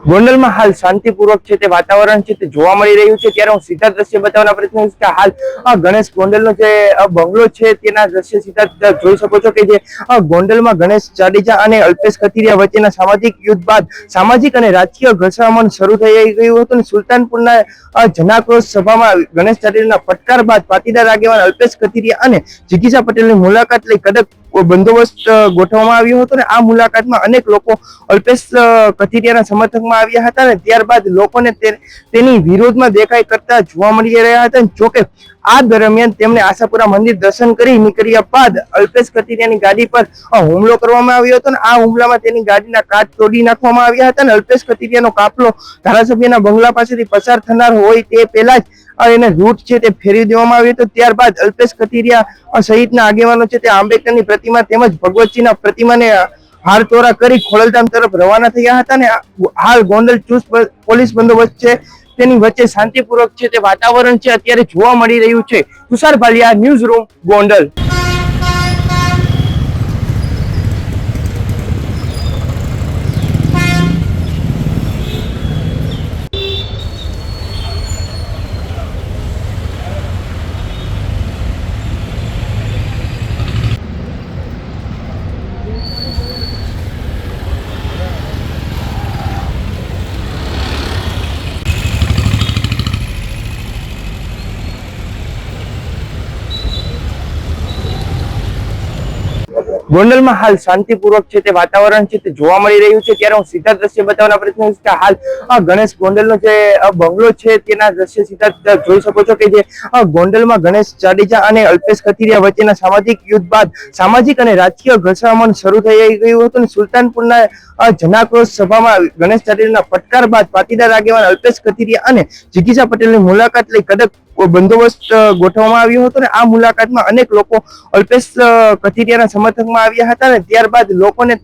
ગોંડલમાં હાલ શાંતિપૂર્વક છે તે વાતાવરણ છે તે જોવા મળી રહ્યું છે, ત્યારે હું સીધા દ્રશ્ય બતાવવાના પ્રયત્ન કરીશ કે હાલ ગણેશ ગોંડલનો જે બંગલો છે તેના દ્રશ્ય સીધા જોઈ શકો છો કે જે ગોંડલમાં ગણેશ જાડેજા અને અલ્પેશ કથિરિયા વચ્ચેના સામાજિક યુદ્ધ બાદ સામાજિક અને રાજકીય ઘર્ષણ શરૂ થઈ ગયું હતું અને સુલતાનપુરના જનાક્રોશ સભામાં ગણેશ જાડેજાના ફટકાર બાદ પાટીદાર આગેવાન અલ્પેશ કથિરિયા અને જિગીશા પટેલની મુલાકાત લઈ કડક બંદોબસ્ત ગોઠવવામાં આવ્યો હતો અને આ મુલાકાતમાં અનેક લોકો અલ્પેશ કથિરિયાના સમર્થકમાં આવ્યા હતા અને ત્યારબાદ લોકોને તેની વિરોધમાં દેખાઈ કરતા જોવા મળી રહ્યા હતા. જોકે આ દરમિયાન તેમણે આશાપુરા મંદિર દર્શન કરી નીકળ્યા બાદ અલ્પેશ કથિરિયાની ગાડી પર હુમલો કરવામાં આવ્યો હતો અને આ હુમલામાં તેની ગાડીના કાચ તોડી નાખવામાં આવ્યા હતા અને અલ્પેશ કથિરિયાનો કાફલો ધારાસભ્યના બંગલા પાસેથી પસાર થનાર હોય તે પહેલા જ એને રૂટ છે તે ફેરવી દેવામાં આવ્યો હતો. ત્યારબાદ અલ્પેશ કથિરિયા સહિતના આગેવાનો છે તે આંબેડકરની પ્રતિમા તેમજ ભગવતસિંહના પ્રતિમાને હાર તોરા કરી ખોડલધામ તરફ રવાના થયા હતા અને હાલ ગોંડલ ચુસ્ત પોલીસ બંદોબસ્ત છે તેની વચ્ચે શાંતિપૂર્વક છે તે વાતાવરણ છે અત્યારે જોવા મળી રહ્યું છે. Tushar Bhaliya, news room, Gondal. ગોંડલમાં હાલ શાંતિપૂર્વક છે તે વાતાવરણ છે તે જોવા મળી રહ્યું છે, ત્યારે હું સીધા દ્રશ્ય બતાવવાના પ્રયત્ન કરીશ કે હાલ ગણેશ ગોંડલનો જે બંગલો છે તેના દ્રશ્ય સીધા જોઈ શકો છો કે જે ગોંડલમાં ગણેશ જાડેજા અને અલ્પેશ કથિરિયા વચ્ચેના સામાજિક યુદ્ધ બાદ સામાજિક અને રાજકીય ઘર્ષણ શરૂ થઈ ગયું હતું અને સુલતાનપુરના જનાક્રોશ સભામાં ગણેશ જાડેજાના ફટકાર બાદ પાટીદાર આગેવાન અલ્પેશ કથિરિયા અને જિગીશા પટેલની મુલાકાત લઈ કડક બંદોબસ્ત ગોઠવવામાં આવ્યો હતો અને આ મુલાકાતમાં અનેક લોકો અલ્પેશ કથિરિયાના સમર્થકમાં આવ્યા હતા અને ત્યારબાદ લોકોને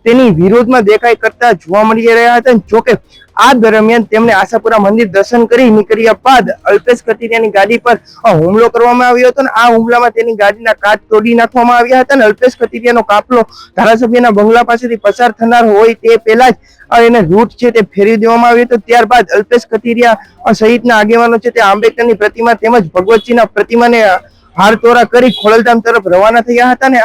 તેની વિરોધમાં દેખાઈ કરતા જોવા મળી રહ્યા હતા. જોકે આ દરમિયાન તેમણે આશાપુરા મંદિર દર્શન કરી નીકળ્યા બાદ અલ્પેશ કથિરિયાની ગાડી પર હુમલો કરવામાં આવ્યો હતો અને આ હુમલામાં તેની ગાડીના કાચ તોડી નાખવામાં આવ્યા હતા અને અલ્પેશ કથિરિયાનો કાફલો ધારાસભ્યના બંગલા પાસેથી પસાર થનાર હોય તે પહેલા જ એને રૂટ છે તે ફેરવી દેવામાં આવ્યો હતો. ત્યારબાદ અલ્પેશ કથિરિયા સહિતના આગેવાનો છે તે આંબેડકરની પ્રતિમા તેમજ ભગવતસિંહના પ્રતિમાને હાર તોરા કરી ખોડલધામ તરફ રવાના થયા હતા અને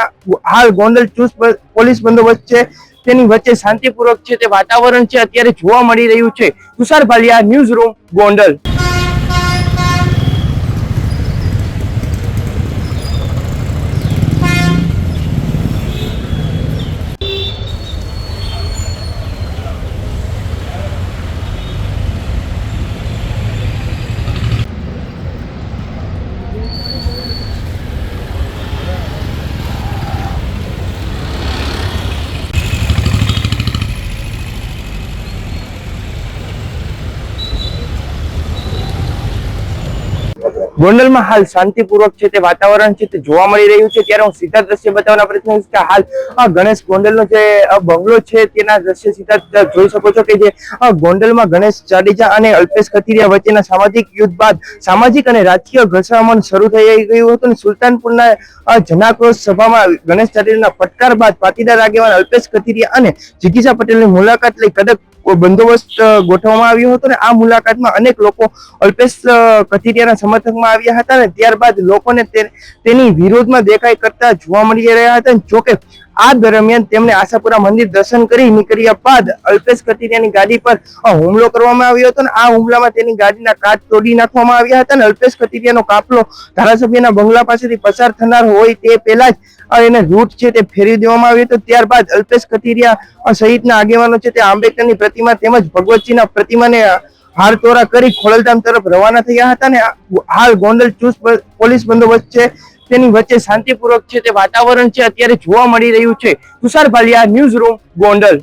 હાલ ગોંડલ ચુસ્ત પોલીસ બંદોબસ્ત છે તેની વચ્ચે શાંતિપૂર્વક છે તે વાતાવરણ છે અત્યારે જોવા મળી રહ્યું છે. Tushar Bhaliya, news room, Gondal. ગોંડલમાં હાલ શાંતિપૂર્વક છે તે વાતાવરણ છે તે જોવા મળી રહ્યું છે, ત્યારે હું સીધા દ્રશ્ય બતાવવાના પ્રયત્ન કરીશ કે હાલ ગણેશ ગોંડલનો જે બંગલો છે તેના દ્રશ્ય સીધા જોઈ શકો છો કે જે ગોંડલમાં ગણેશ જાડેજા અને અલ્પેશ કથિરિયા વચ્ચેના સામાજિક યુદ્ધ બાદ સામાજિક અને રાજકીય ઘર્ષણ શરૂ થઈ ગયું હતું અને સુલતાનપુરના જનાક્રોશ સભામાં ગણેશ જાડેજાના ફટકાર બાદ પાટીદાર આગેવાન અલ્પેશ કથિરિયા અને જિગીશા પટેલની મુલાકાત લઈ કડક બંદોબસ્ત ગોઠવવામાં આવ્યો હતો અને આ મુલાકાતમાં અનેક લોકો અલ્પેશ કથિરિયાના સમર્થકમાં આવ્યા હતા અને ત્યારબાદ લોકોને તેની વિરોધમાં દેખાઈ કરતા જોવા મળી રહ્યા હતા. જોકે આ દરમિયાન તેમણે આશાપુરા મંદિર દર્શન કરી નીકળ્યા બાદ અલ્પેશ કથિરિયાની ગાડી પર હુમલો કરવામાં આવ્યો હતો અને આ હુમલામાં તેની ગાડીના કાચ તોડી નાખવામાં આવ્યા હતા અને અલ્પેશ કથિરિયાનો કાફલો ધારાસભ્યના બંગલા પાસેથી પસાર થનાર હોય તે પહેલા જ એને રૂટ છે તે ફેરવી દેવામાં આવ્યો હતો. ત્યારબાદ અલ્પેશ કથિરિયા સહિતના આગેવાનો છે તે આંબેડકરની પ્રતિમા તેમજ ભગવતસિંહના પ્રતિમાને હાર તોરા કરી ખોડલધામ તરફ રવાના થયા હતા અને હાલ ગોંડલ ચુસ્ત પોલીસ બંદોબસ્ત છે તેની વચ્ચે શાંતિપૂર્વક છે તે વાતાવરણ છે અત્યારે જોવા મળી રહ્યું છે. Tushar Bhaliya, news room, Gondal.